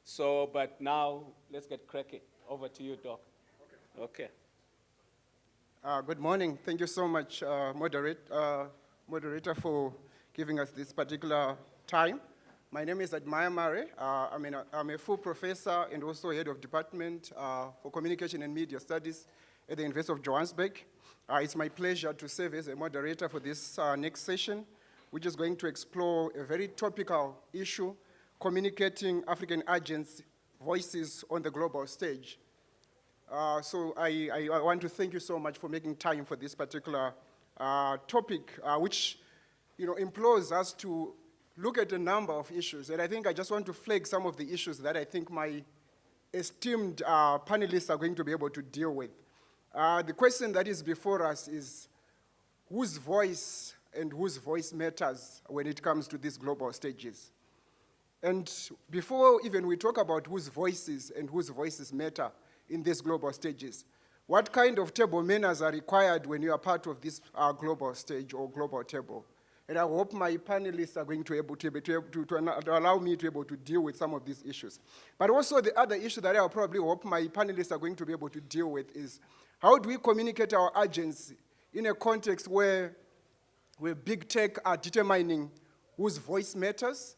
So, but now let's get cracking. Over to you, Doc. Okay. Good morning. Thank you so much, moderator, for giving us this particular time. My name is Admire Mare. I'm a full professor and also head of department for communication and media studies at the University of Johannesburg. It's my pleasure to serve as a moderator for this next session, which is going to explore a very topical issue, communicating African agents' voices on the global stage. So I want to thank you so much for making time for this particular topic, which implores us to look at a number of issues. And I think I just want to flag some of the issues that I think my esteemed panelists are going to be able to deal with. The question that is before us is whose voice and whose voice matters when it comes to these global stages. And before even we talk about whose voices and whose voices matter in these global stages, what kind of table manners are required when you are part of this global stage or global table? And I hope my panelists are going to allow me to be able to deal with some of these issues. But also the other issue that I probably hope my panelists are going to be able to deal with is how do we communicate our agents in a context where big tech are determining whose voice matters,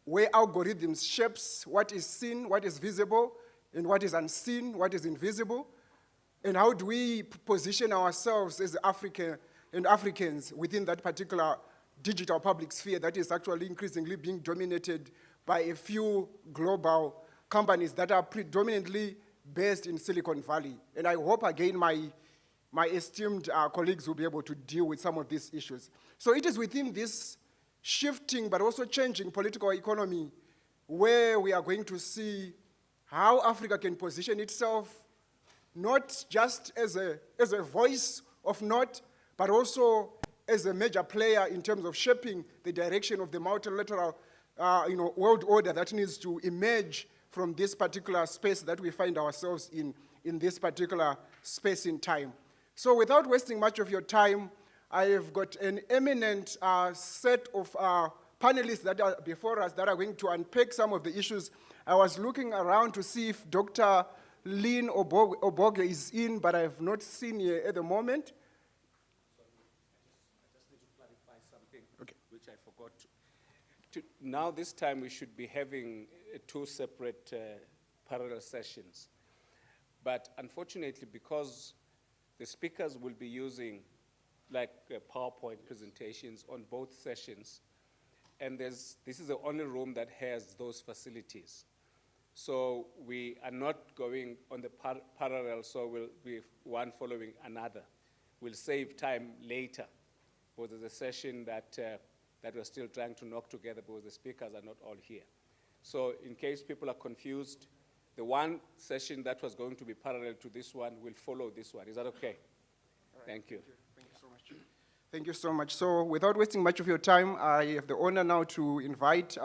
where algorithms shapes what is seen, what is visible, and what is unseen, what is invisible, and how do we position ourselves as Africans within that particular digital public sphere that is actually increasingly being dominated by a few global companies that are predominantly based in Silicon Valley. And I hope, again, my esteemed colleagues will be able to deal with some of these issues. So it is within this shifting but also changing political economy where we are going to see how Africa can position itself not just as a voice of note, but also as a major player in terms of shaping the direction of the multilateral world order that needs to emerge from this particular space that we find ourselves in this particular space in time. So without wasting much of your time, I have got an eminent set of panelists that are before us that are going to unpack some of the issues. I was looking around to see if Dr. Lynn Oboge is in, but I have not seen her at the moment. I just need to clarify something, which I forgot. Now this time we should be having two separate parallel sessions. But unfortunately, because the speakers will be using PowerPoint presentations on both sessions, and this is the only room that has those facilities. So we are not going on the parallel, so we'll be one following another. We'll save time later, because there's a session that we're still trying to knock together because the speakers are not all here. So in case people are confused, the one session that was going to be parallel to this one will follow this one. Is that okay? Right. Thank you. Thank you so much. Thank you so much. So without wasting much of your time, I have the honor now to invite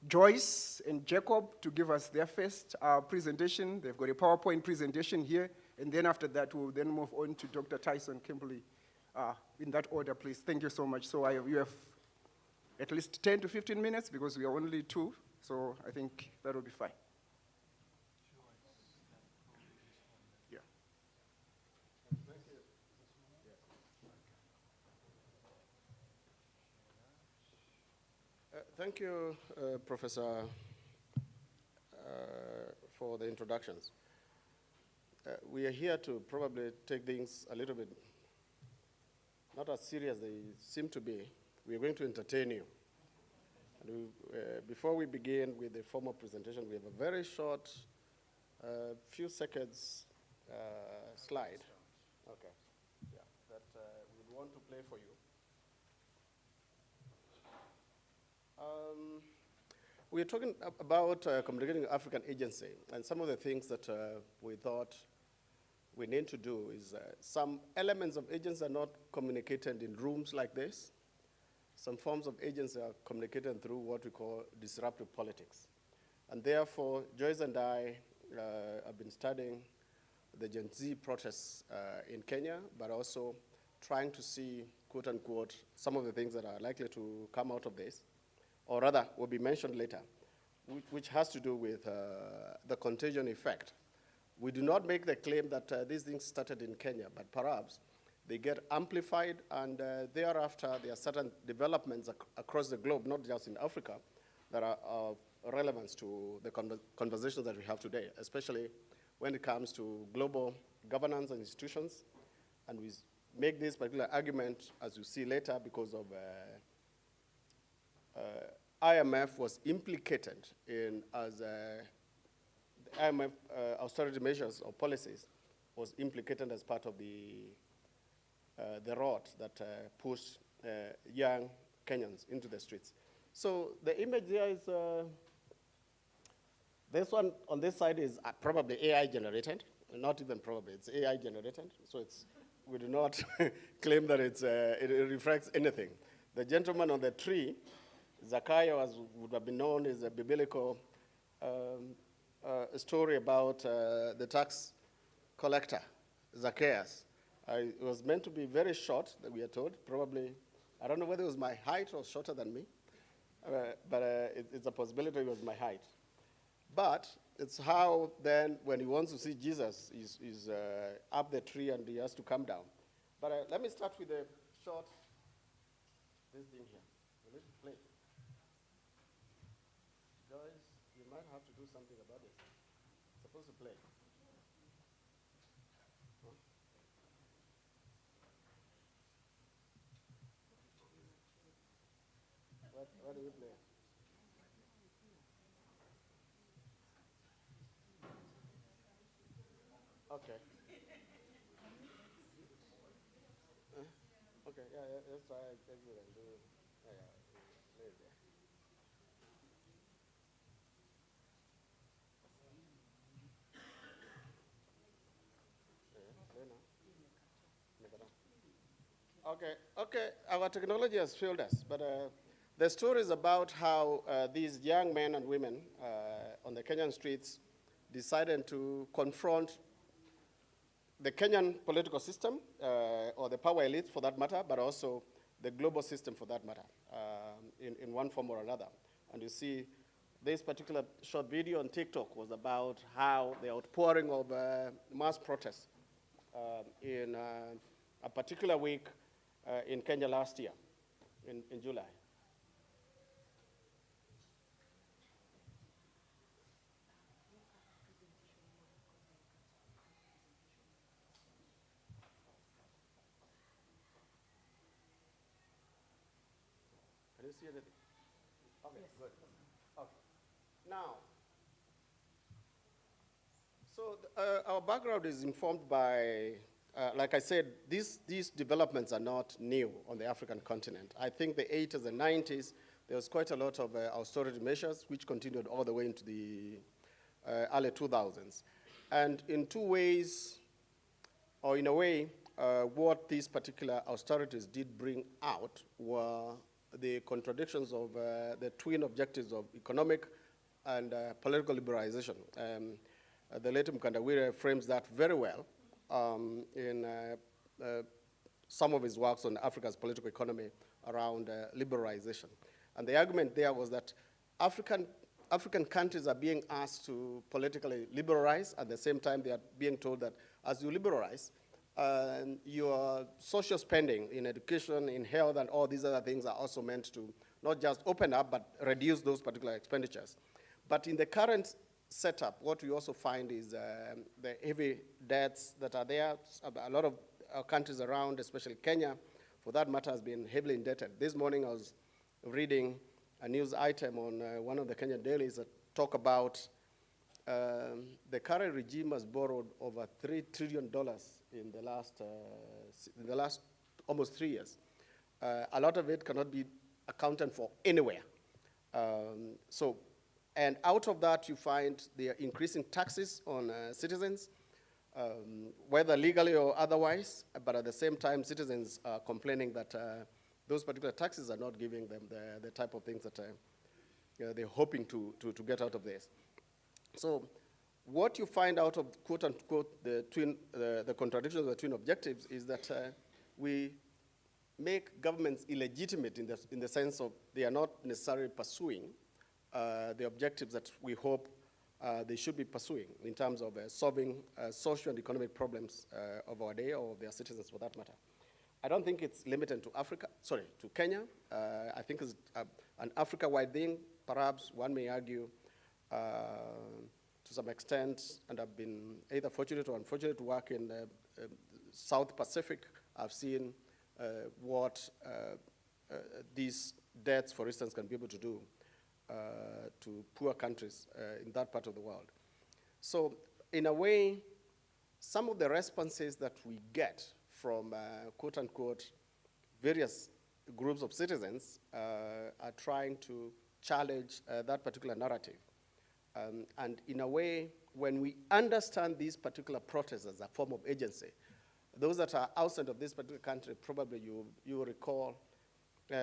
Joyce and Jacob to give us their first presentation. They've got a PowerPoint presentation here, and then after that, we'll then move on to Dr. Tyson Kimberley. In that order, please. Thank you so much. So you have at least 10 to 15 minutes because we are only two, so I think that will be fine. Yeah. Thank you, Professor, for the introductions. We are here to probably take things a little bit, not as serious as they seem to be. We are going to entertain you. And before we begin with the formal presentation, we have a very short, few seconds slide. Okay. Yeah, that we want to play for you. We're talking about communicating African agency, and some of the things that we thought we need to do is some elements of agency are not communicated in rooms like this. Some forms of agency are communicated through what we call disruptive politics. And therefore, Joyce and I have been studying the Gen Z protests in Kenya, but also trying to see, quote unquote, some of the things that are likely to come out of this, or rather will be mentioned later. which has to do with the contagion effect. We do not make the claim that these things started in Kenya, but perhaps they get amplified, and thereafter there are certain developments across the globe, not just in Africa, that are of relevance to the conversations that we have today, especially when it comes to global governance and institutions. And we make this particular argument, as you see later, because of IMF was implicated in, as the IMF austerity measures or policies was implicated as part of the rot that pushed young Kenyans into the streets. So the image there is, this one on this side is probably AI generated, not even probably, it's AI generated. So it's, we do not claim that it's, it reflects anything. The gentleman on the tree, Zachariah, as would have been known, is a biblical story about the tax collector, Zacchaeus. It was meant to be very short, that we are told, probably, I don't know whether it was my height or shorter than me, but it's a possibility it was my height. But it's how then, when he wants to see Jesus, he's up the tree and he has to come down. But let me start with a short, this thing here. Will it play? Guys, you might have to do something about this. It's supposed to play. Huh? What do we play? Okay. Okay, yeah, let's try exit and do it. Yeah, play it there. Okay, our technology has failed us, but the story is about how these young men and women on the Kenyan streets decided to confront the Kenyan political system, or the power elite for that matter, but also the global system for that matter, in one form or another. And you see this particular short video on TikTok was about how the outpouring of mass protests in a particular week in Kenya last year, in July. Can you see anything? Okay, yes. Good. Okay. Now, so our background is informed by, like I said, these developments are not new on the African continent. I think the 80s and 90s, there was quite a lot of austerity measures which continued all the way into the early 2000s. And in two ways, or in a way, what these particular austerities did bring out were the contradictions of the twin objectives of economic and political liberalization. The late Mkandawire frames that very well in some of his works on Africa's political economy around liberalization. And the argument there was that African countries are being asked to politically liberalize. At the same time, they are being told that as you liberalize, your social spending in education, in health, and all these other things are also meant to not just open up, but reduce those particular expenditures. But in the current setup, what we also find is the heavy debts that are there. A lot of countries around, especially Kenya, for that matter, has been heavily indebted. This morning I was reading a news item on one of the Kenyan dailies that talk about the current regime has borrowed over $3 trillion in the last almost 3 years. A lot of it cannot be accounted for anywhere. And out of that, you find they are increasing taxes on citizens, whether legally or otherwise, but at the same time, citizens are complaining that those particular taxes are not giving them the type of things that they're hoping to get out of this. So what you find out of, quote unquote, the contradictions of the twin objectives is that we make governments illegitimate in the sense of they are not necessarily pursuing the objectives that we hope they should be pursuing in terms of solving social and economic problems of our day or of their citizens for that matter. I don't think it's limited to to Kenya. I think it's an Africa-wide thing. Perhaps one may argue to some extent, and I've been either fortunate or unfortunate to work in South Pacific. I've seen what these debts, for instance, can be able to do to poor countries in that part of the world. So in a way, some of the responses that we get from quote unquote various groups of citizens are trying to challenge that particular narrative. And in a way, when we understand these particular protests as a form of agency, those that are outside of this particular country, probably you will recall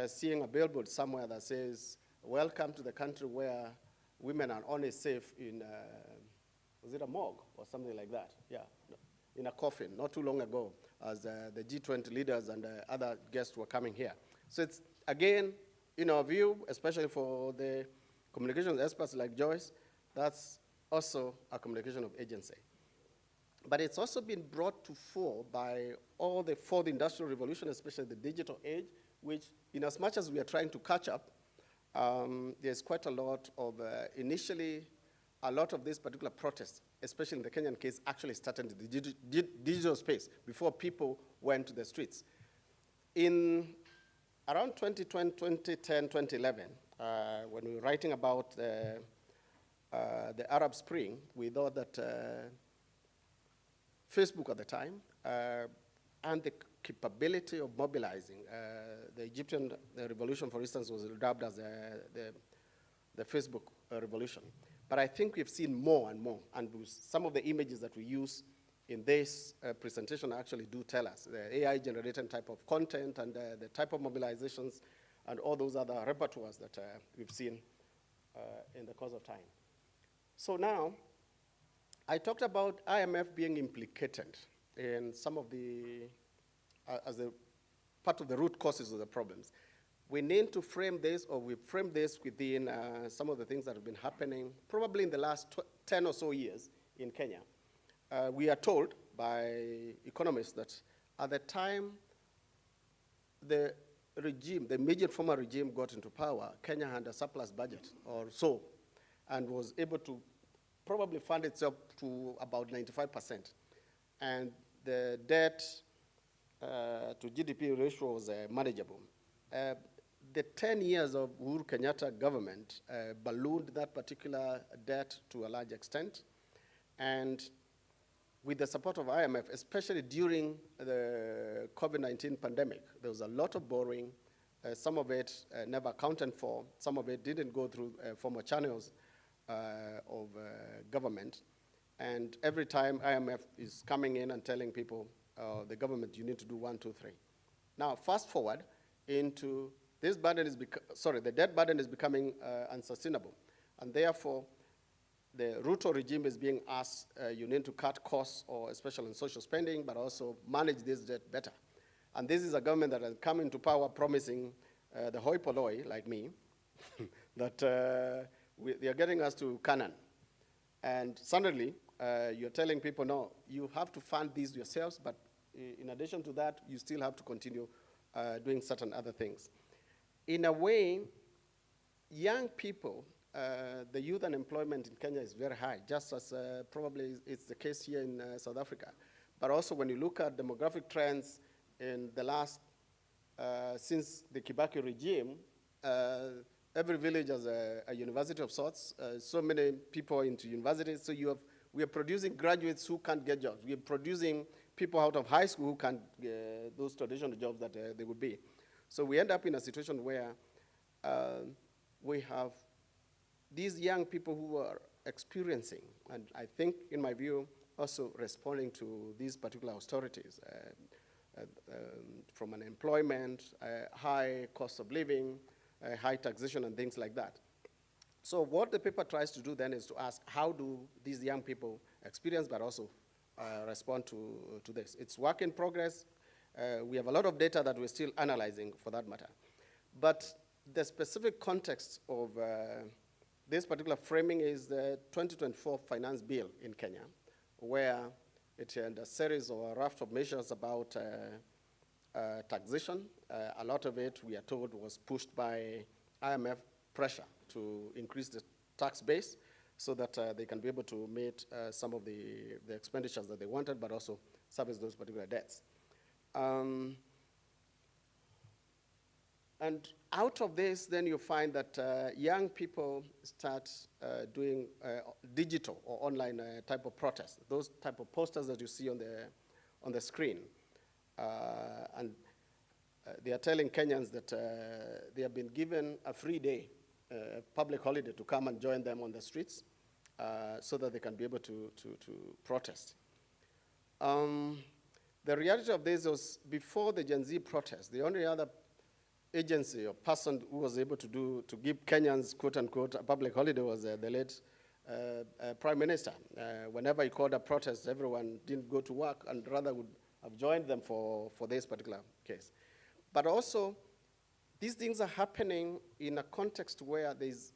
seeing a billboard somewhere that says, "Welcome to the country where women are only safe in, was it a morgue or something like that? Yeah, in a coffin, not too long ago, as the G20 leaders and other guests were coming here. So it's, again, in our view, especially for the communications experts like Joyce, that's also a communication of agency. But it's also been brought to fore by all the fourth industrial revolution, especially the digital age, which, in as much as we are trying to catch up, there's quite a lot of, initially, a lot of these particular protests, especially in the Kenyan case, actually started in the digital space before people went to the streets. In around 2010, 2011, when we were writing about the Arab Spring, we thought that Facebook at the time and the capability of mobilizing, the Egyptian revolution, for instance, was dubbed as the Facebook revolution. But I think we've seen more and more, and some of the images that we use in this presentation actually do tell us the AI-generated type of content and the type of mobilizations and all those other repertoires that we've seen in the course of time. So now, I talked about IMF being implicated in some of the, as a part of the root causes of the problems. We need to frame this, or we frame this within some of the things that have been happening probably in the last 10 or so years in Kenya. We are told by economists that at the time the regime, the immediate former regime got into power, Kenya had a surplus budget or so, and was able to probably fund itself to about 95%. And the debt to GDP ratio was manageable. The 10 years of Uhuru Kenyatta government ballooned that particular debt to a large extent. And with the support of IMF, especially during the COVID-19 pandemic, there was a lot of borrowing. Some of it never accounted for. Some of it didn't go through formal channels of government. And every time IMF is coming in and telling people, the government, you need to do 1, 2, 3. Now, fast forward into this burden is, the debt burden is becoming unsustainable. And therefore, the Ruto regime is being asked, you need to cut costs, or especially in social spending, but also manage this debt better. And this is a government that has come into power promising the hoi polloi, like me, that they are getting us to Canaan. And suddenly, you're telling people, no, you have to fund these yourselves, but in addition to that, you still have to continue doing certain other things. In a way, young people, the youth unemployment in Kenya is very high, just as probably it's the case here in South Africa. But also when you look at demographic trends in the last, since the Kibaki regime, every village has a university of sorts, so many people into universities, so we are producing graduates who can't get jobs. We are producing people out of high school who can't get those traditional jobs that they would be. So we end up in a situation where we have these young people who are experiencing, and I think, in my view, also responding to these particular austerities, from unemployment, high cost of living, high taxation, and things like that. So what the paper tries to do then is to ask, how do these young people experience, but also respond to this? It's work in progress. We have a lot of data that we're still analyzing, for that matter. But the specific context of this particular framing is the 2024 finance bill in Kenya, where it had a series or a raft of measures about taxation. A lot of it, we are told, was pushed by IMF pressure to increase the tax base so that they can be able to meet some of the expenditures that they wanted, but also service those particular debts. And out of this, then you find that young people start doing digital or online type of protest, those type of posters that you see on the screen. And they are telling Kenyans that they have been given a free day, public holiday, to come and join them on the streets so that they can be able to protest. The reality of this was before the Gen Z protest, the only other agency or person who was able to give Kenyans, quote unquote, a public holiday was the late Prime Minister. Whenever he called a protest, everyone didn't go to work and rather would have joined them for this particular case. But also, these things are happening in a context where there's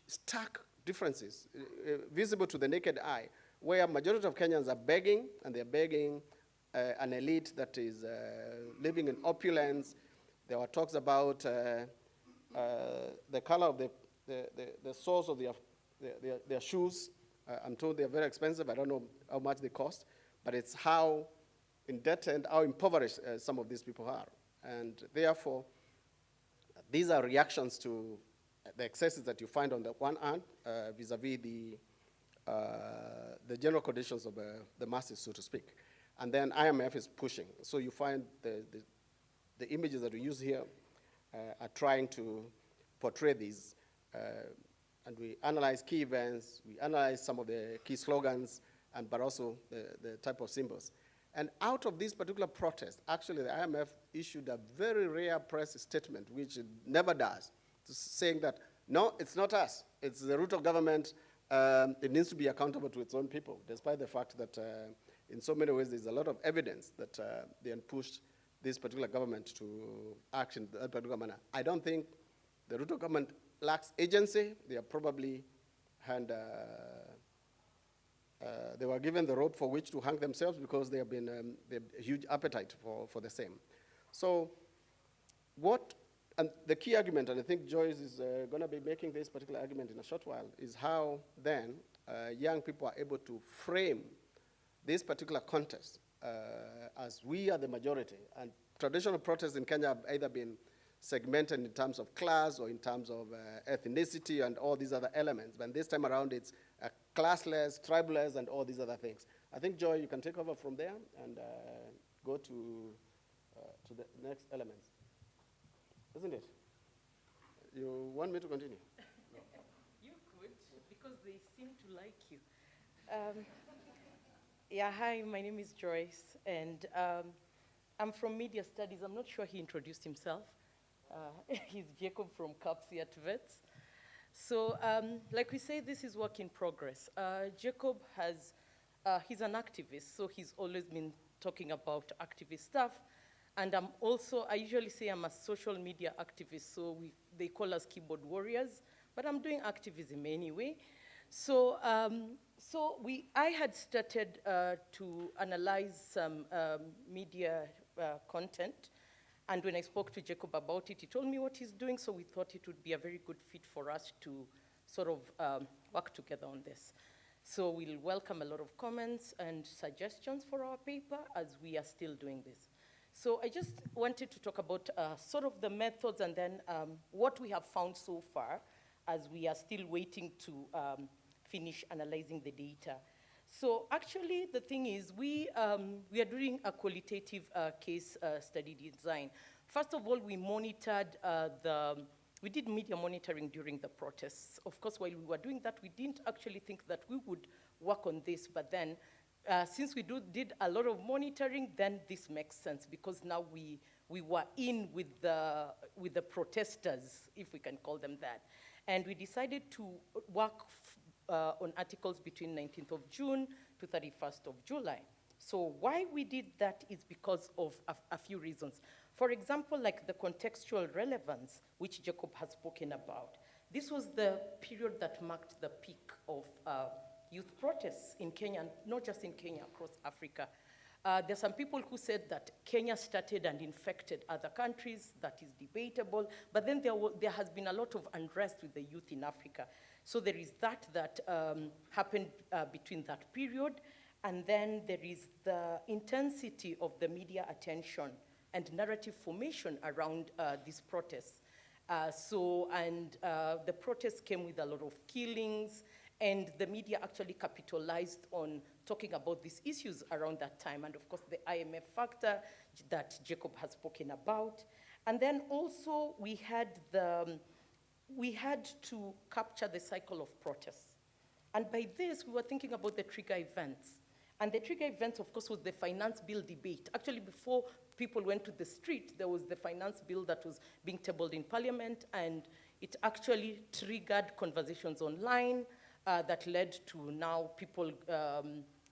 stark differences visible to the naked eye, where majority of Kenyans are begging, and they're begging an elite that is living in opulence. There were talks about the color of the soles of their shoes. I'm told they're very expensive. I don't know how much they cost, but it's how indebted, how impoverished some of these people are. And therefore, these are reactions to the excesses that you find on the one hand vis-a-vis the general conditions of the masses, so to speak. And then IMF is pushing. So you find the images that we use here are trying to portray these. And we analyze key events, we analyze some of the key slogans, but also the type of symbols. And out of this particular protest, actually the IMF issued a very rare press statement, which it never does, saying that, no, it's not us, it's the root of government, it needs to be accountable to its own people, despite the fact that in so many ways there's a lot of evidence that they had pushed this particular government to act in that particular manner. I don't think the root of government lacks agency. They are probably they were given the rope for which to hang themselves because they have been they have a huge appetite for the same. So and the key argument, and I think Joyce is going to be making this particular argument in a short while, is how then young people are able to frame this particular contest as we are the majority. And traditional protests in Kenya have either been segmented in terms of class or in terms of ethnicity and all these other elements. But this time around, it's classless, tribalist, and all these other things. I think, Joy, you can take over from there and go to the next elements. Isn't it? You want me to continue? No. You could, because they seem to like you. Yeah, hi, my name is Joyce, and I'm from Media Studies. I'm not sure he introduced himself. He's Jacob from CAPSI at Wits. So, like we say, this is work in progress. Jacob he's an activist, so he's always been talking about activist stuff. And I usually say I'm a social media activist, so they call us keyboard warriors, but I'm doing activism anyway. So, I had started to analyze some media content, and when I spoke to Jacob about it, he told me what he's doing, so we thought it would be a very good fit for us to sort of work together on this. So we'll welcome a lot of comments and suggestions for our paper as we are still doing this. So I just wanted to talk about sort of the methods and then what we have found so far as we are still waiting to finish analyzing the data. So actually, the thing is, we are doing a qualitative case study design. First of all, we monitored we did media monitoring during the protests. Of course, while we were doing that, we didn't actually think that we would work on this, but then since we did a lot of monitoring, then this makes sense because now we were in with the protesters, if we can call them that. And we decided to work on articles between 19th of June to 31st of July. So why we did that is because of a few reasons. For example, like the contextual relevance, which Jacob has spoken about. this was the period that marked the peak of youth protests in Kenya, and not just in Kenya, across Africa. There are some people who said that Kenya started and infected other countries. That is debatable. But then there has been a lot of unrest with the youth in Africa. So there is that happened between that period. And then there is the intensity of the media attention and narrative formation around these protests. The protests came with a lot of killings, and the media actually capitalized on talking about these issues around that time. And of course, the IMF factor that Jacob has spoken about. And then also we had to capture the cycle of protests. And by this, we were thinking about the trigger events. And the trigger events, of course, was the finance bill debate. Actually, before people went to the street, there was the finance bill that was being tabled in Parliament, and it actually triggered conversations online that led to now people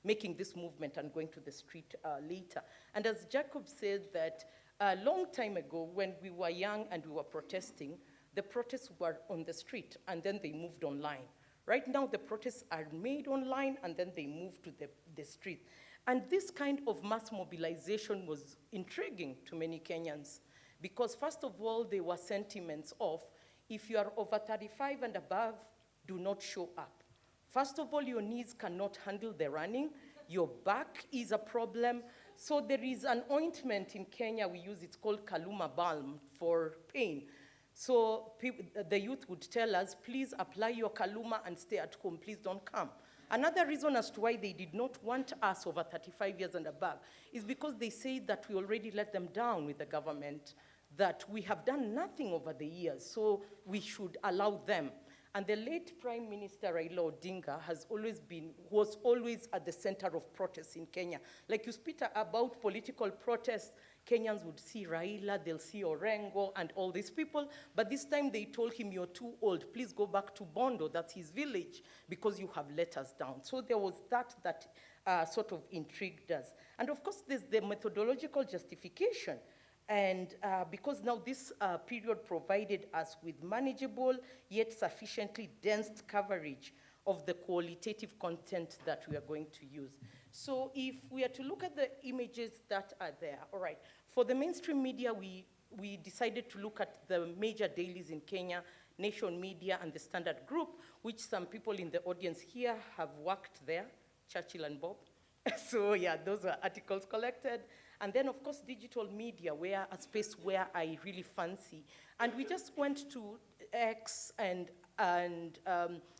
making this movement and going to the street later. And as Jacob said, that a long time ago, when we were young and we were protesting, the protests were on the street, and then they moved online. Right now, the protests are made online, and then they move to the street. And this kind of mass mobilization was intriguing to many Kenyans, because first of all, there were sentiments of, if you are over 35 and above, do not show up. First of all, your knees cannot handle the running. Your back is a problem. So there is an ointment in Kenya we use, it's called Kaluma balm for pain. So the youth would tell us, please apply your Kaluma and stay at home, please don't come. Another reason as to why they did not want us over 35 years and above is because they say that we already let them down with the government, that we have done nothing over the years, so we should allow them. And the late Prime Minister Raila Odinga was always at the center of protests in Kenya. Like you speak about political protests, Kenyans would see Raila, they'll see Orengo and all these people, but this time they told him, you're too old, please go back to Bondo, that's his village, because you have let us down. So there was that sort of intrigued us. And of course, there's the methodological justification. And because now this period provided us with manageable yet sufficiently dense coverage of the qualitative content that we are going to use. So if we are to look at the images that are there, all right, for the mainstream media, we decided to look at the major dailies in Kenya, Nation Media and the Standard Group, which some people in the audience here have worked there, Churchill and Bob. So yeah, those were articles collected. And then, of course, digital media, a space where I really fancy. And we just went to X and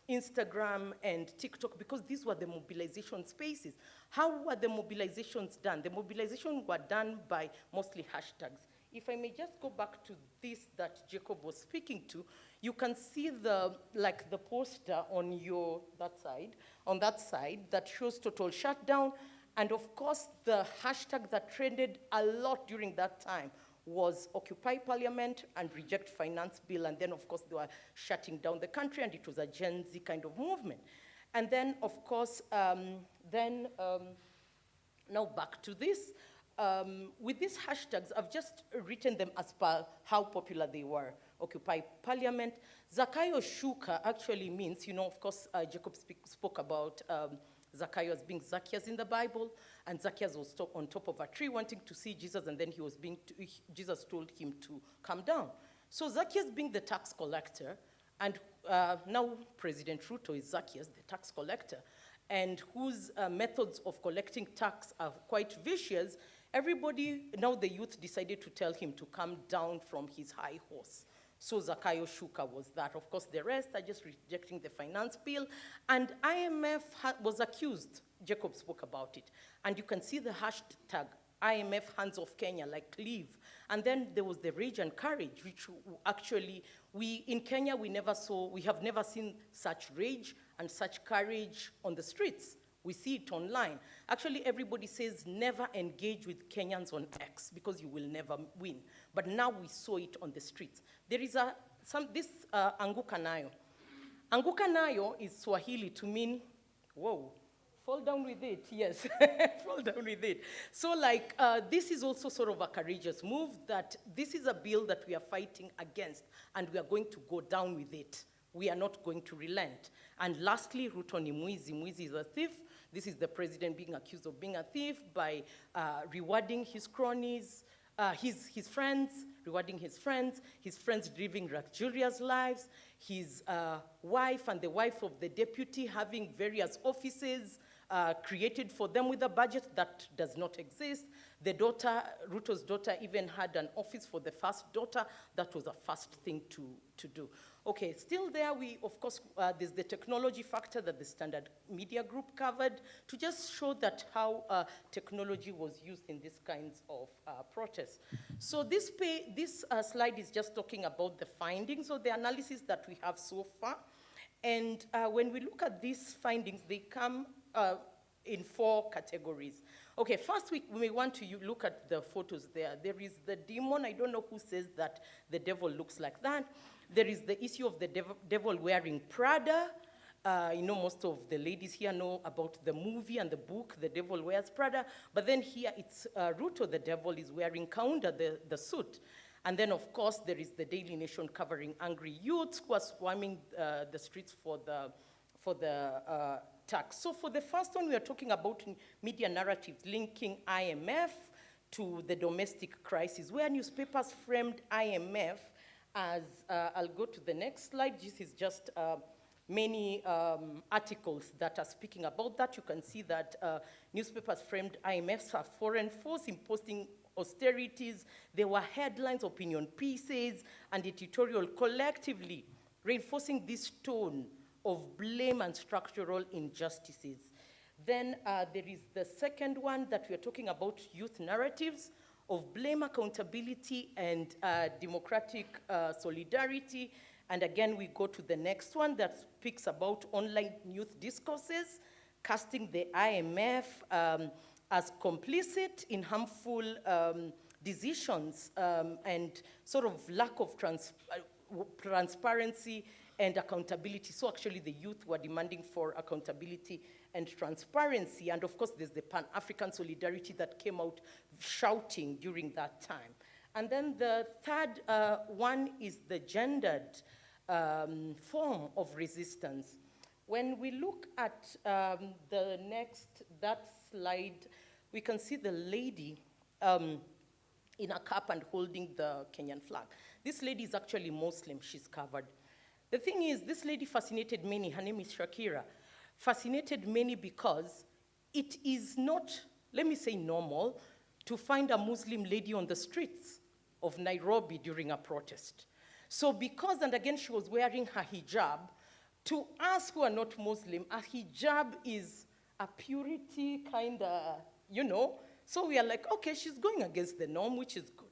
Instagram and TikTok, because these were the mobilization spaces. How were the mobilizations done? The mobilizations were done by mostly hashtags. If I may just go back to this that Jacob was speaking to, you can see the poster on that side that shows total shutdown. And of course, the hashtag that trended a lot during that time was Occupy Parliament and Reject Finance Bill. And then, of course, they were shutting down the country, and it was a Gen Z kind of movement. And then, of course, now back to this. With these hashtags, I've just written them as per how popular they were. Occupy Parliament. Zakayo Shuka actually means, of course, Jacob spoke about Zacchaeus being Zacchaeus in the Bible, and Zacchaeus was on top of a tree wanting to see Jesus, and then Jesus told him to come down. So Zacchaeus being the tax collector, and now President Ruto is Zacchaeus, the tax collector, and whose methods of collecting tax are quite vicious, now the youth decided to tell him to come down from his high horse. So Zakayo Shuka was that. Of course, the rest are just rejecting the finance bill. And IMF was accused. Jacob spoke about it. And you can see the hashtag IMF Hands Off Kenya, like leave. And then there was the rage and courage, which actually, in Kenya, we have never seen such rage and such courage on the streets. We see it online. Actually, everybody says never engage with Kenyans on X because you will never win. But now we saw it on the streets. There is Anguka Nayo. Anguka Nayo is Swahili to mean, whoa, fall down with it, yes, fall down with it. So this is also sort of a courageous move, that this is a bill that we are fighting against, and we are going to go down with it. we are not going to relent. And lastly, Ruto ni mwizi. Mwizi is a thief. This is the president being accused of being a thief by rewarding his cronies, his friends, rewarding his friends living luxurious lives, his wife and the wife of the deputy having various offices created for them with a budget that does not exist. The daughter, Ruto's daughter, even had an office for the first daughter. That was a first thing to do. Okay, still there, of course, there's the technology factor that the Standard Media Group covered to just show that how technology was used in these kinds of protests. So this slide is just talking about the findings of the analysis that we have so far. And when we look at these findings, they come in 4 categories. Okay, first we want to look at the photos there. There is the demon. I don't know who says that the devil looks like that. There is the issue of the devil wearing Prada. Most of the ladies here know about the movie and the book, The Devil Wears Prada. But then here it's Ruto, the devil, is wearing Kaunda, the suit. And then, of course, there is the Daily Nation covering angry youths who are swarming the streets for the tax. So for the first one, we are talking about media narratives linking IMF to the domestic crisis, where newspapers framed IMF as, I'll go to the next slide. This is just many articles that are speaking about that. You can see that newspapers framed IMF as a foreign force imposing austerities. There were headlines, opinion pieces, and editorial collectively reinforcing this tone of blame and structural injustices. Then there is the second one that we are talking about, youth narratives of blame, accountability, and democratic solidarity. And again, we go to the next one that speaks about online youth discourses, casting the IMF as complicit in harmful decisions and sort of lack of transparency and accountability. So actually the youth were demanding for accountability and transparency. And of course, there's the Pan-African solidarity that came out shouting during that time. And then the third one is the gendered form of resistance. When we look at that slide, we can see the lady in a cap and holding the Kenyan flag. This lady is actually Muslim, she's covered. The thing is, this lady fascinated many. Her name is Shakira. Fascinated many because it is not, let me say, normal to find a Muslim lady on the streets of Nairobi during a protest. So because, and again, she was wearing her hijab, to us who are not Muslim, a hijab is a purity kind of, So we are like, okay, she's going against the norm, which is good.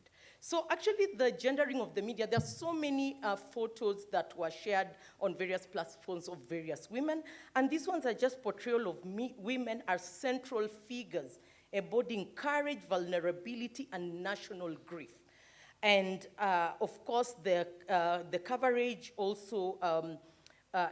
So actually, the gendering of the media, there are so many photos that were shared on various platforms of various women, and these ones are just portrayal of women as central figures, embodying courage, vulnerability, and national grief. And of course, the coverage also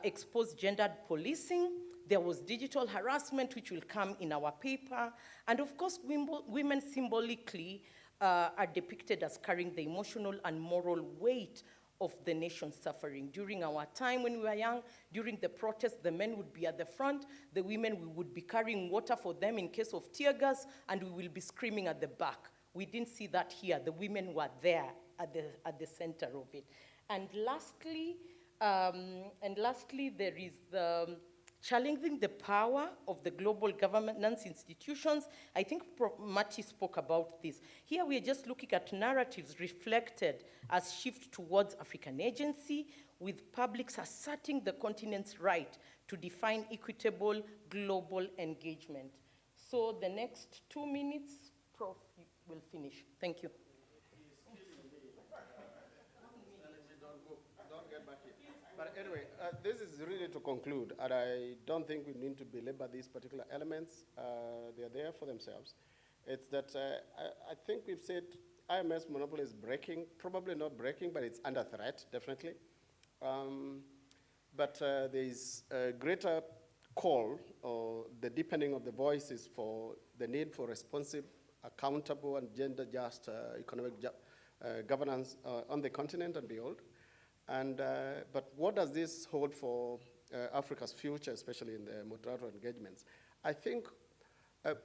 exposed gendered policing. There was digital harassment, which will come in our paper. And of course, women symbolically are depicted as carrying the emotional and moral weight of the nation's suffering. During our time when we were young, during the protest, the men would be at the front, the women, we would be carrying water for them in case of tear gas, and we will be screaming at the back. We didn't see that here. The women were there at the center of it. And lastly, there is the challenging the power of the global governance institutions. I think Mati spoke about this. Here we are just looking at narratives reflected as shift towards African agency, with publics asserting the continent's right to define equitable global engagement. So the next 2 minutes, Prof, will finish. Thank you. But anyway, this is really to conclude, and I don't think we need to belabor these particular elements. They're there for themselves. It's that I think we've said IMF's monopoly is breaking, probably not breaking, but it's under threat, definitely. But there is a greater call, or the deepening of the voices for the need for responsive, accountable, and gender-just economic governance on the continent and beyond. But what does this hold for Africa's future, especially in the multilateral engagements? I think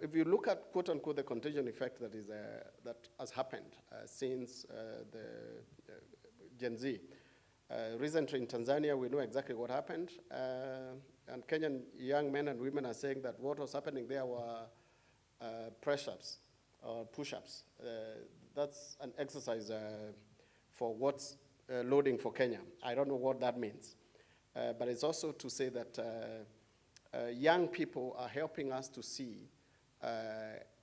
if you look at, quote unquote, the contagion effect that has happened since the Gen Z, recently in Tanzania, we know exactly what happened. And Kenyan young men and women are saying that what was happening there were press-ups or push-ups. That's an exercise for what's loading for Kenya. I don't know what that means. But it's also to say that young people are helping us to see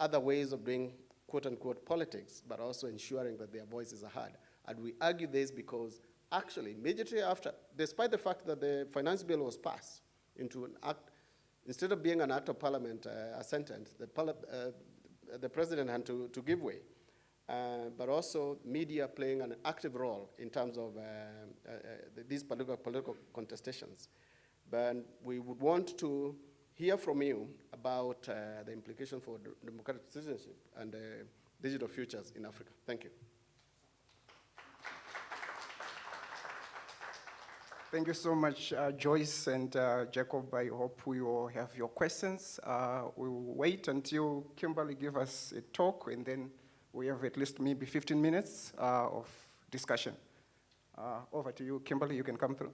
other ways of doing quote-unquote politics, but also ensuring that their voices are heard. And we argue this because actually, immediately after, despite the fact that the finance bill was passed into an act, instead of being an act of parliament assented, the president had to give way. But also media playing an active role in terms of these political contestations. But we would want to hear from you about the implication for democratic citizenship and digital futures in Africa. Thank you. Thank you so much, Joyce and Jacob. I hope we will have your questions. We will wait until Kimberly gives us a talk, and then we have at least maybe 15 minutes of discussion. Over to you, Kimberly, you can come through.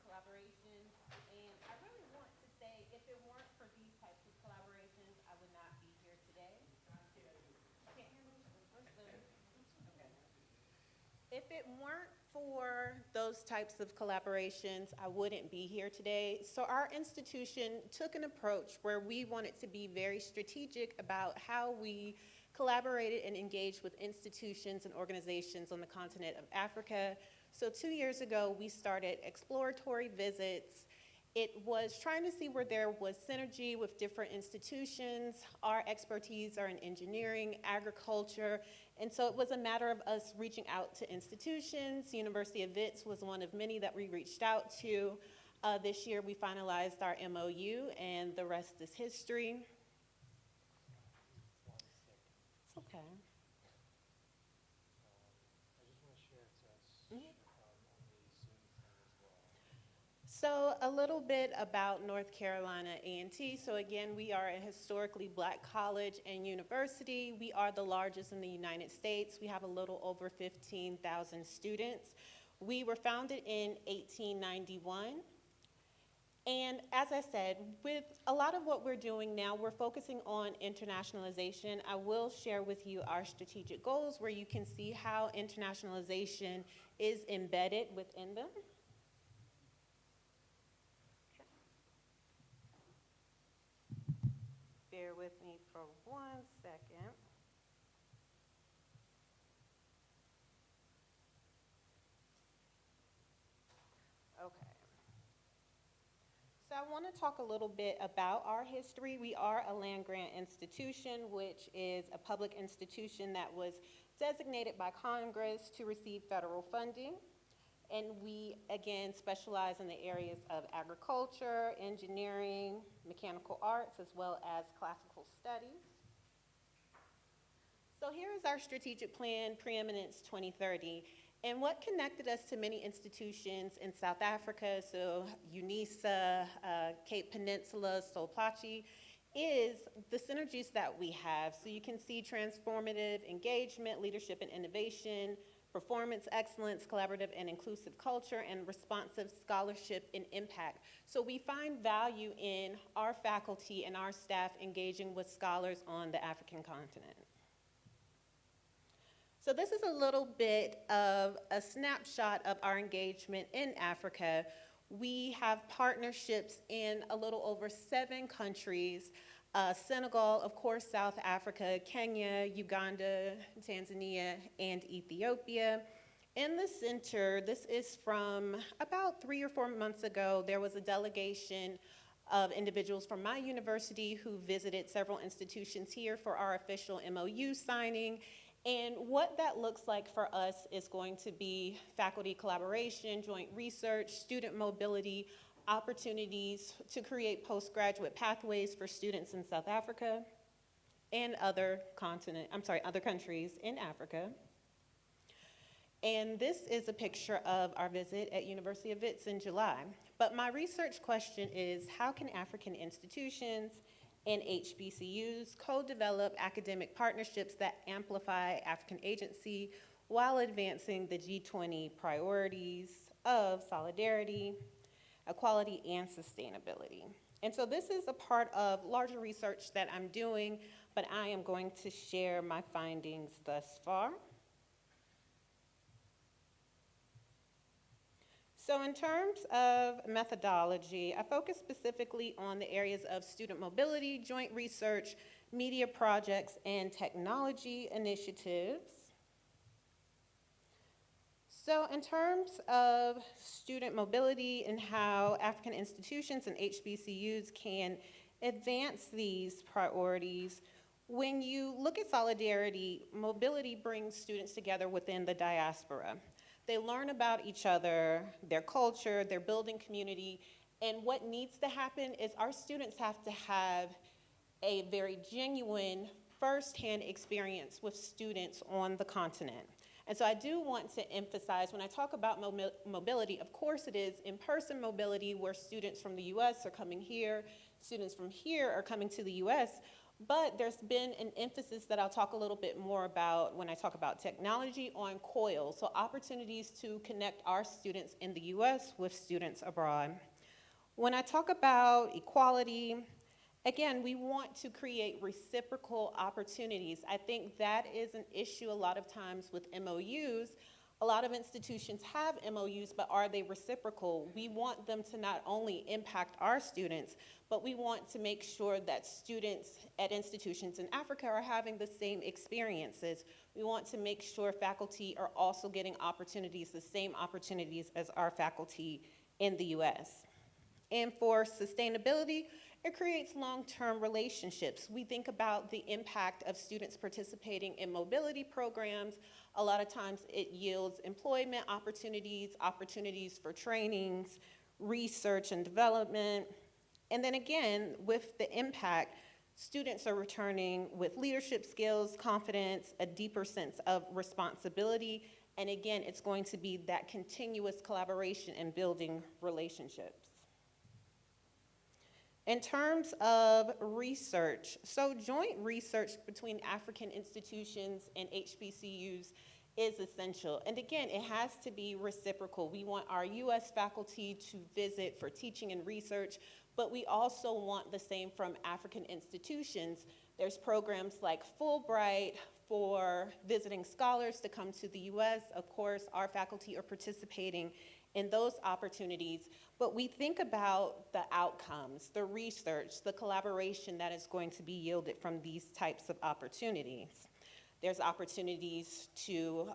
Collaboration, and I really want to say, if it weren't for these types of collaborations, I would not be here today. Can't hear me? Okay. If it weren't for those types of collaborations, I wouldn't be here today. So our institution took an approach where we wanted to be very strategic about how we collaborated and engaged with institutions and organizations on the continent of Africa. So 2 years ago, we started exploratory visits. It was trying to see where there was synergy with different institutions. Our expertise are in engineering, agriculture, and so it was a matter of us reaching out to institutions. University of Wits was one of many that we reached out to. This year, we finalized our MOU, and the rest is history. It's okay. So a little bit about North Carolina A&T. So again, we are a historically black college and university. We are the largest in the United States. We have a little over 15,000 students. We were founded in 1891. And as I said, with a lot of what we're doing now, we're focusing on internationalization. I will share with you our strategic goals where you can see how internationalization is embedded within them. Bear with me for 1 second. Okay. So I want to talk a little bit about our history. We are a land-grant institution, which is a public institution that was designated by Congress to receive federal funding. And we, again, specialize in the areas of agriculture, engineering, mechanical arts, as well as classical studies. So here is our strategic plan, Preeminence 2030. And what connected us to many institutions in South Africa, so UNISA, Cape Peninsula, Solplaci, is the synergies that we have. So you can see transformative engagement, leadership and innovation, performance excellence, collaborative and inclusive culture, and responsive scholarship and impact. So we find value in our faculty and our staff engaging with scholars on the African continent. So this is a little bit of a snapshot of our engagement in Africa. We have partnerships in a little over 7 countries, Senegal, of course, South Africa, Kenya, Uganda, Tanzania, and Ethiopia. In the center, this is from about 3 or 4 months ago, there was a delegation of individuals from my university who visited several institutions here for our official MOU signing. And what that looks like for us is going to be faculty collaboration, joint research, student mobility, opportunities to create postgraduate pathways for students in South Africa and other countries in Africa. And this is a picture of our visit at University of Wits in July. But my research question is, how can African institutions and HBCUs co-develop academic partnerships that amplify African agency while advancing the G20 priorities of solidarity, equality, and sustainability? And so this is a part of larger research that I'm doing, but I am going to share my findings thus far. So in terms of methodology, I focus specifically on the areas of student mobility, joint research, media projects, and technology initiatives. So in terms of student mobility and how African institutions and HBCUs can advance these priorities, when you look at solidarity, mobility brings students together within the diaspora. They learn about each other, their culture, their building community, and what needs to happen is our students have to have a very genuine firsthand experience with students on the continent. And so I do want to emphasize, when I talk about mobility, of course it is in-person mobility where students from the US are coming here, students from here are coming to the US, but there's been an emphasis that I'll talk a little bit more about when I talk about technology on COIL, so opportunities to connect our students in the US with students abroad. When I talk about equality, again, we want to create reciprocal opportunities. I think that is an issue a lot of times with MOUs. A lot of institutions have MOUs, but are they reciprocal? We want them to not only impact our students, but we want to make sure that students at institutions in Africa are having the same experiences. We want to make sure faculty are also getting opportunities, the same opportunities as our faculty in the US. And for sustainability, it creates long-term relationships. We think about the impact of students participating in mobility programs. A lot of times it yields employment opportunities, opportunities for trainings, research and development. And then again, with the impact, students are returning with leadership skills, confidence, a deeper sense of responsibility. And again, it's going to be that continuous collaboration and building relationships. In terms of research, so joint research between African institutions and HBCUs is essential. And again, it has to be reciprocal. We want our US faculty to visit for teaching and research, but we also want the same from African institutions. There's programs like Fulbright for visiting scholars to come to the US. Of course, our faculty are participating in those opportunities, but we think about the outcomes, the research, the collaboration that is going to be yielded from these types of opportunities. There's opportunities to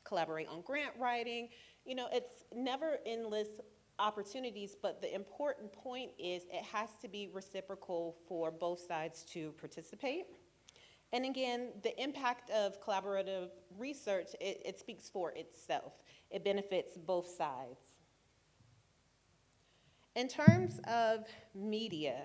collaborate on grant writing. You know, it's never endless opportunities, but the important point is it has to be reciprocal for both sides to participate. And again, the impact of collaborative research, it speaks for itself. It benefits both sides. In terms of media,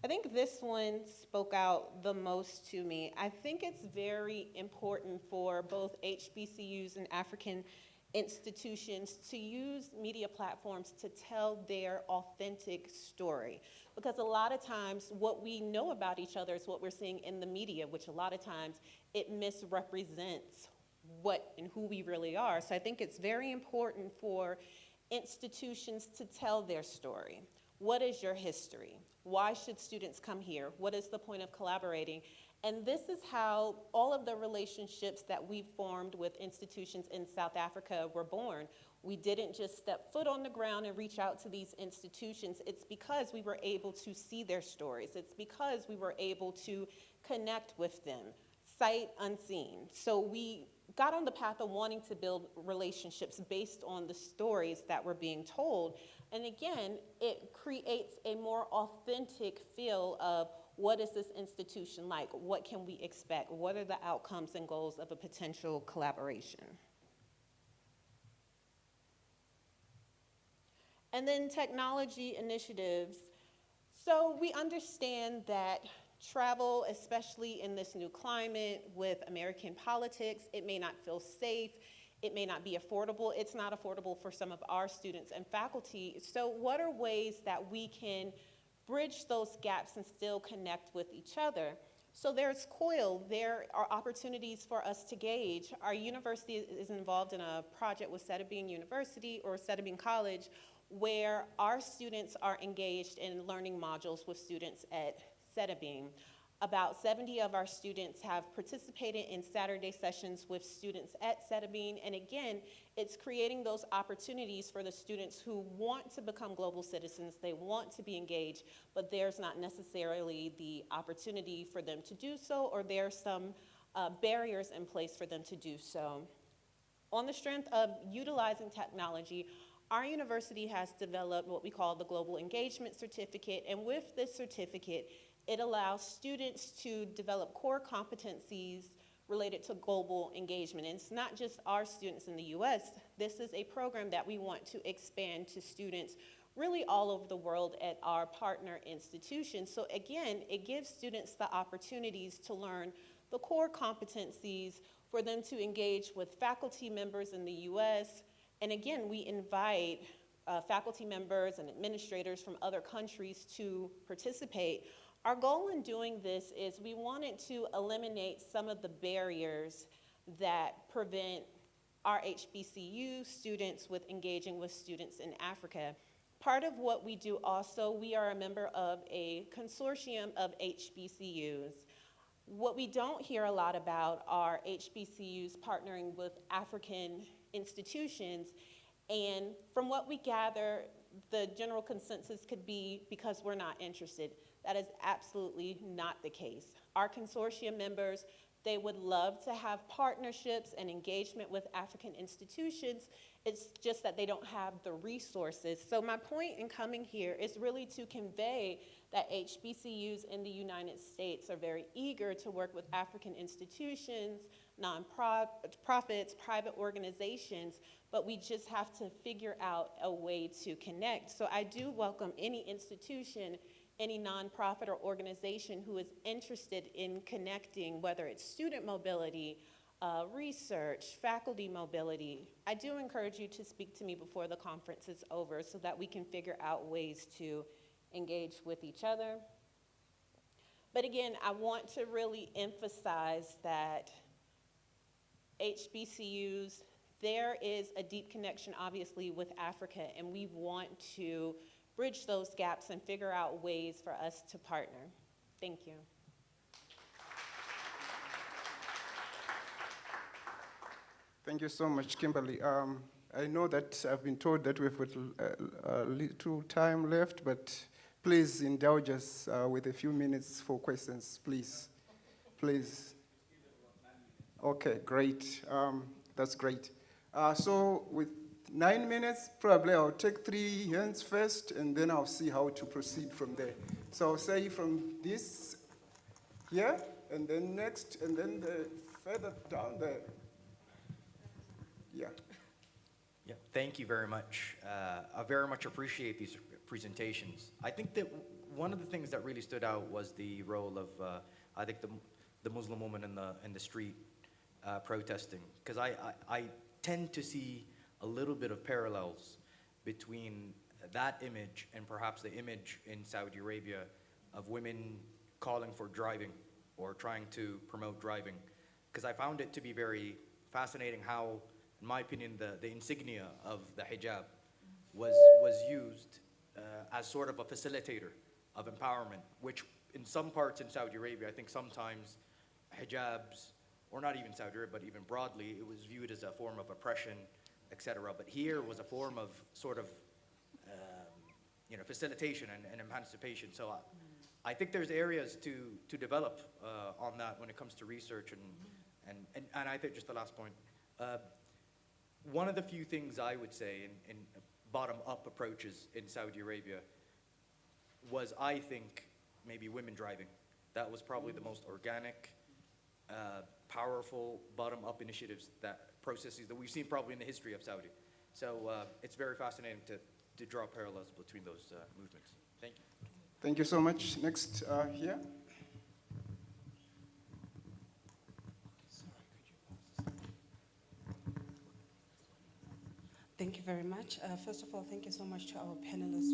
I think this one spoke out the most to me. I think it's very important for both HBCUs and African institutions to use media platforms to tell their authentic story. Because a lot of times what we know about each other is what we're seeing in the media, which a lot of times it misrepresents what and who we really are. So I think it's very important for institutions to tell their story. What is your history? Why should students come here? What is the point of collaborating? And this is how all of the relationships that we formed with institutions in South Africa were born. We didn't just step foot on the ground and reach out to these institutions. It's because we were able to see their stories. It's because we were able to connect with them, sight unseen. So we got on the path of wanting to build relationships based on the stories that were being told. And again, it creates a more authentic feel of what is this institution like? What can we expect? What are the outcomes and goals of a potential collaboration? And then technology initiatives. So we understand that travel, especially in this new climate with American politics, it may not feel safe, it may not be affordable. It's not affordable for some of our students and faculty. So what are ways that we can bridge those gaps and still connect with each other? So there's COIL, there are opportunities for us to gauge. Our university is involved in a project with Sedibine University or Sedibine College where our students are engaged in learning modules with students at Sedibine. About 70 of our students have participated in Saturday sessions with students at Sedibine, and again, it's creating those opportunities for the students who want to become global citizens, they want to be engaged, but there's not necessarily the opportunity for them to do so, or there are some barriers in place for them to do so. On the strength of utilizing technology, our university has developed what we call the Global Engagement Certificate, and with this certificate, it allows students to develop core competencies related to global engagement. And it's not just our students in the US. This is a program that we want to expand to students really all over the world at our partner institutions. So again, it gives students the opportunities to learn the core competencies for them to engage with faculty members in the US. And again, we invite faculty members and administrators from other countries to participate. Our goal in doing this is we wanted to eliminate some of the barriers that prevent our HBCU students with engaging with students in Africa. Part of what we do also, we are a member of a consortium of HBCUs. What we don't hear a lot about are HBCUs partnering with African institutions, and from what we gather, the general consensus could be because we're not interested. That is absolutely not the case. Our consortium members, they would love to have partnerships and engagement with African institutions. It's just that they don't have the resources. So my point in coming here is really to convey that HBCUs in the United States are very eager to work with African institutions, nonprofits, private organizations, but we just have to figure out a way to connect. So I do welcome any institution, any nonprofit or organization who is interested in connecting, whether it's student mobility, research, faculty mobility. I do encourage you to speak to me before the conference is over so that we can figure out ways to engage with each other. But again, I want to really emphasize that HBCUs, there is a deep connection, obviously, with Africa, and we want to bridge those gaps and figure out ways for us to partner. Thank you. Thank you so much, Kimberly. I know that I've been told that we've got a little time left, but please indulge us with a few minutes for questions, please. Please. Okay, great. That's great. So with 9 minutes, probably I'll take 3 hands first, and then I'll see how to proceed from there. So say from this here, and then next, and then further down there. Yeah. Yeah, thank you very much. I very much appreciate these presentations. I think that one of the things that really stood out was the role of, I think, the Muslim woman in the street protesting, because I tend to see a little bit of parallels between that image and perhaps the image in Saudi Arabia of women calling for driving or trying to promote driving. Because I found it to be very fascinating how, in my opinion, the insignia of the hijab was used as sort of a facilitator of empowerment, which in some parts in Saudi Arabia, I think sometimes hijabs, or not even Saudi Arabia, but even broadly, it was viewed as a form of oppression, etc. But here was a form of sort of, facilitation and emancipation. So I think there's areas to develop on that when it comes to research and I think just the last point, one of the few things I would say in bottom-up approaches in Saudi Arabia was, I think, maybe women driving. That was probably the most organic, powerful bottom-up processes that we've seen probably in the history of Saudi. So it's very fascinating to draw parallels between those movements. Thank you. Thank you so much. Next, here. Thank you very much. First of all, thank you so much to our panelists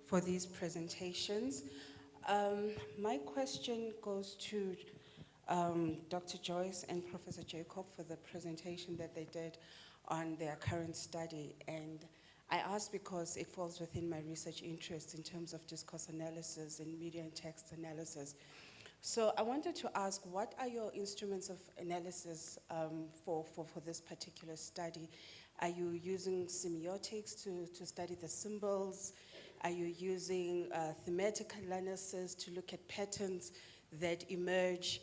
for these presentations. My question goes to Dr. Joyce and Professor Jacob for the presentation that they did on their current study. And I ask because it falls within my research interests in terms of discourse analysis and media and text analysis. So I wanted to ask, what are your instruments of analysis for this particular study? Are you using semiotics to study the symbols? Are you using thematic analysis to look at patterns that emerge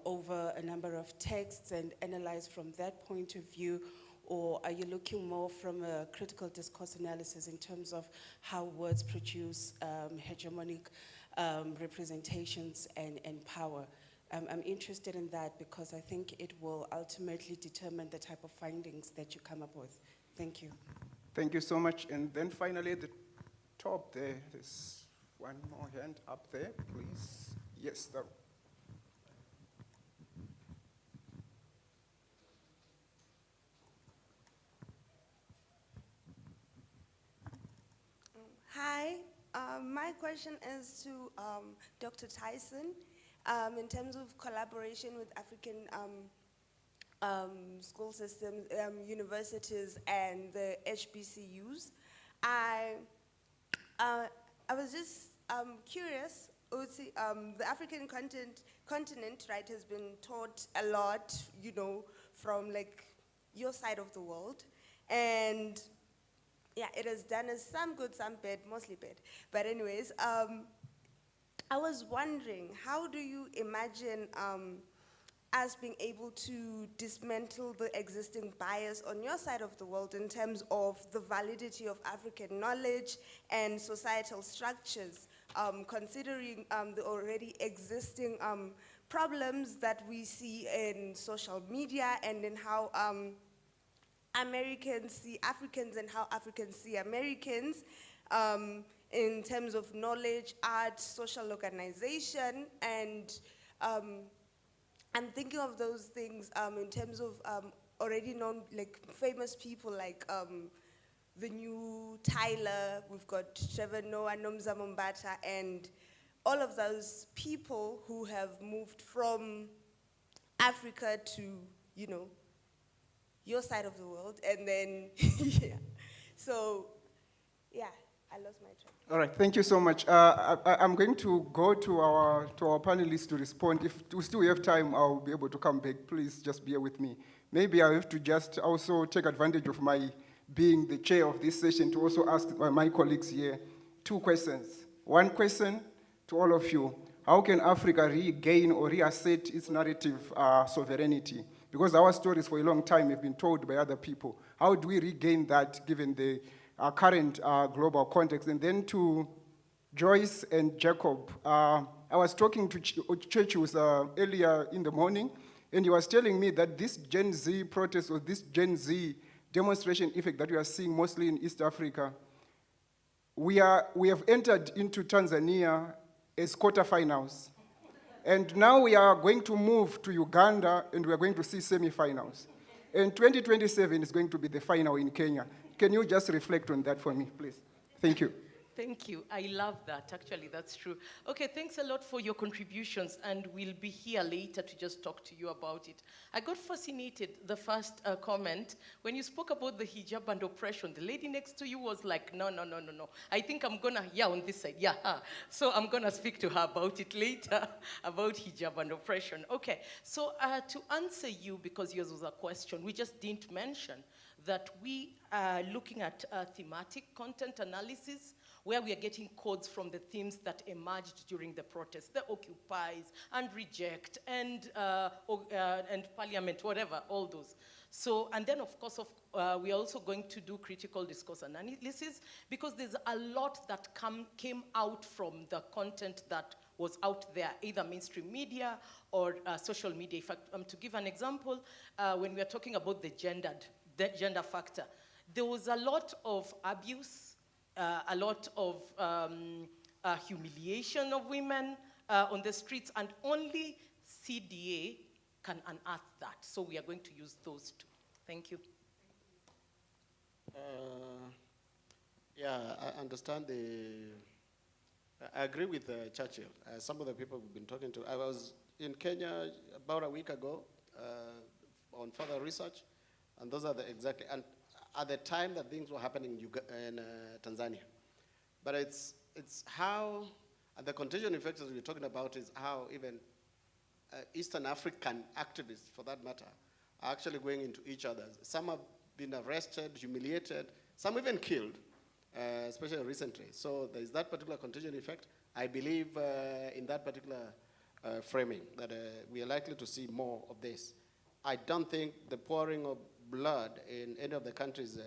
over a number of texts and analyze from that point of view? Or are you looking more from a critical discourse analysis in terms of how words produce hegemonic representations and power? I'm interested in that because I think it will ultimately determine the type of findings that you come up with. Thank you. Thank you so much. And then finally, at the top there's one more hand up there, please. Yes, that. Hi, my question is to Dr. Tyson. In terms of collaboration with African school systems, universities, and the HBCUs, I was just curious. The African continent, right, has been taught a lot, from like your side of the world, and yeah, it has done us some good, some bad, mostly bad. But anyways, I was wondering, how do you imagine us being able to dismantle the existing bias on your side of the world in terms of the validity of African knowledge and societal structures, considering the already existing problems that we see in social media and in how Americans see Africans and how Africans see Americans in terms of knowledge, art, social organization, and I'm thinking of those things in terms of already known, like famous people like the new Tyler, we've got Trevor Noah, Nomza Mombata, and all of those people who have moved from Africa to, your side of the world, and then, yeah. So, yeah, I lost my track. All right, thank you so much. I'm going to go to our panelists to respond. If we still have time, I'll be able to come back. Please just bear with me. Maybe I have to just also take advantage of my being the chair of this session to also ask my colleagues here 2 questions. One question to all of you: how can Africa regain or reassert its narrative sovereignty? Because our stories for a long time have been told by other people. How do we regain that given the current global context? And then to Joyce and Jacob, I was talking to Churchus earlier in the morning, and he was telling me that this Gen Z protest or this Gen Z demonstration effect that we are seeing mostly in East Africa, we have entered into Tanzania as quarterfinals. And now we are going to move to Uganda, and we are going to see semi-finals. And 2027 is going to be the final in Kenya. Can you just reflect on that for me, please? Thank you. Thank you. I love that. Actually, that's true. Okay, thanks a lot for your contributions, and we'll be here later to just talk to you about it. I got fascinated, the first comment, when you spoke about the hijab and oppression. The lady next to you was like, no. I think I'm gonna, on this side, So I'm gonna speak to her about it later, about hijab and oppression. Okay, so to answer you, because yours was a question, we just didn't mention that we are looking at thematic content analysis, where we are getting codes from the themes that emerged during the protests, the occupies and reject and parliament, whatever, all those. So, and then of course, we are also going to do critical discourse analysis, because there's a lot that came out from the content that was out there, either mainstream media or social media. In fact, to give an example, when we are talking about the gender factor, there was a lot of abuse, a lot of humiliation of women on the streets, and only CDA can unearth that. So we are going to use those two. Thank you. Yeah, I understand I agree with Churchill. Some of the people we've been talking to, I was in Kenya about a week ago on further research, and those are exactly, and at the time that things were happening in Tanzania. But it's how, and the contagion effects that we're talking about is how even Eastern African activists, for that matter, are actually going into each other. Some have been arrested, humiliated, some even killed, especially recently. So there's that particular contagion effect. I believe in that particular framing that we are likely to see more of this. I don't think the pouring of blood in any of the countries,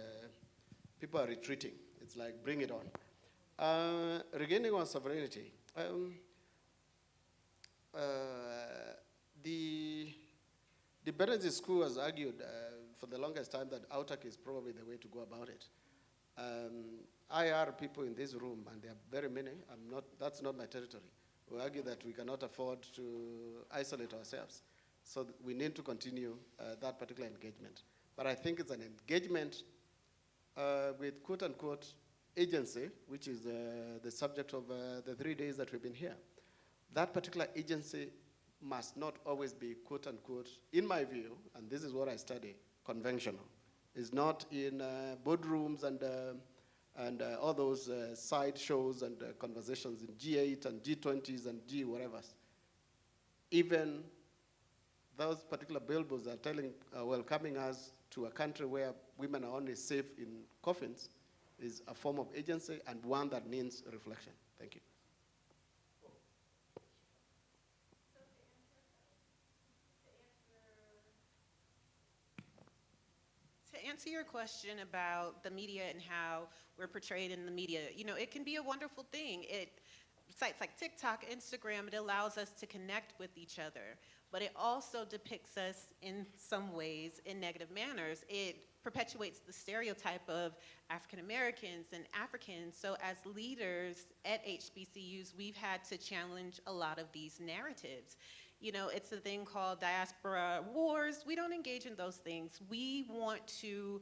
people are retreating. It's like, bring it on. Regaining our sovereignty, the Benedict School has argued for the longest time that autarky is probably the way to go about it. IR people in this room, and there are very many, that's not my territory, will argue that we cannot afford to isolate ourselves. So we need to continue that particular engagement. But I think it's an engagement with quote-unquote agency, which is the subject of the 3 days that we've been here. That particular agency must not always be quote-unquote, in my view, and this is what I study, conventional. It's not in boardrooms and all those side shows and conversations in G8 and G20s and G whatevers. Even those particular billboards are welcoming us to a country where women are only safe in coffins is a form of agency and one that needs reflection. Thank you. To answer your question about the media and how we're portrayed in the media, it can be a wonderful thing. Sites like TikTok, Instagram, it allows us to connect with each other, but it also depicts us in some ways in negative manners. It perpetuates the stereotype of African Americans and Africans. So as leaders at HBCUs, we've had to challenge a lot of these narratives. It's a thing called diaspora wars. We don't engage in those things. We want to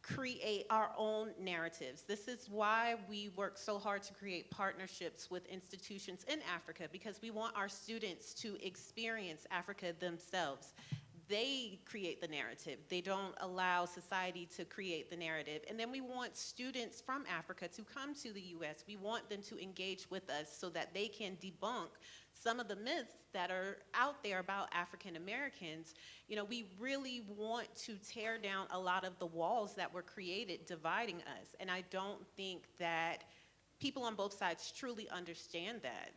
create our own narratives. This is why we work so hard to create partnerships with institutions in Africa, because we want our students to experience Africa themselves. They create the narrative. They don't allow society to create the narrative. And then we want students from Africa to come to the US. We want them to engage with us so that they can debunk some of the myths that are out there about African Americans. We really want to tear down a lot of the walls that were created dividing us. And I don't think that people on both sides truly understand that.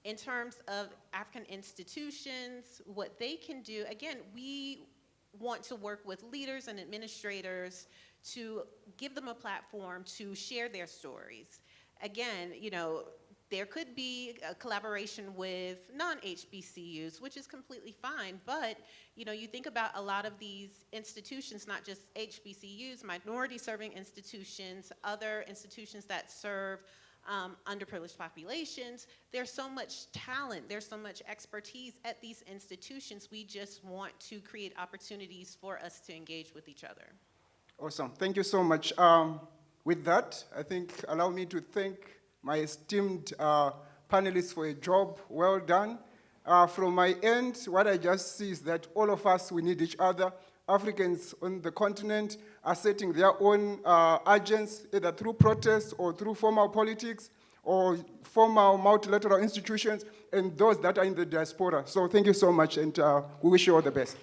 In terms of African institutions, what they can do, again, we want to work with leaders and administrators to give them a platform to share their stories. Again, there could be a collaboration with non-HBCUs, which is completely fine, but you think about a lot of these institutions, not just HBCUs, minority-serving institutions, other institutions that serve underprivileged populations. There's so much talent, there's so much expertise at these institutions. We just want to create opportunities for us to engage with each other. Awesome, thank you so much. With that, I think allow me to thank my esteemed panelists for a job well done. From my end, what I just see is that all of us, we need each other. Africans on the continent are setting their own agents, either through protests or through formal politics or formal multilateral institutions, and those that are in the diaspora. So thank you so much, and we wish you all the best.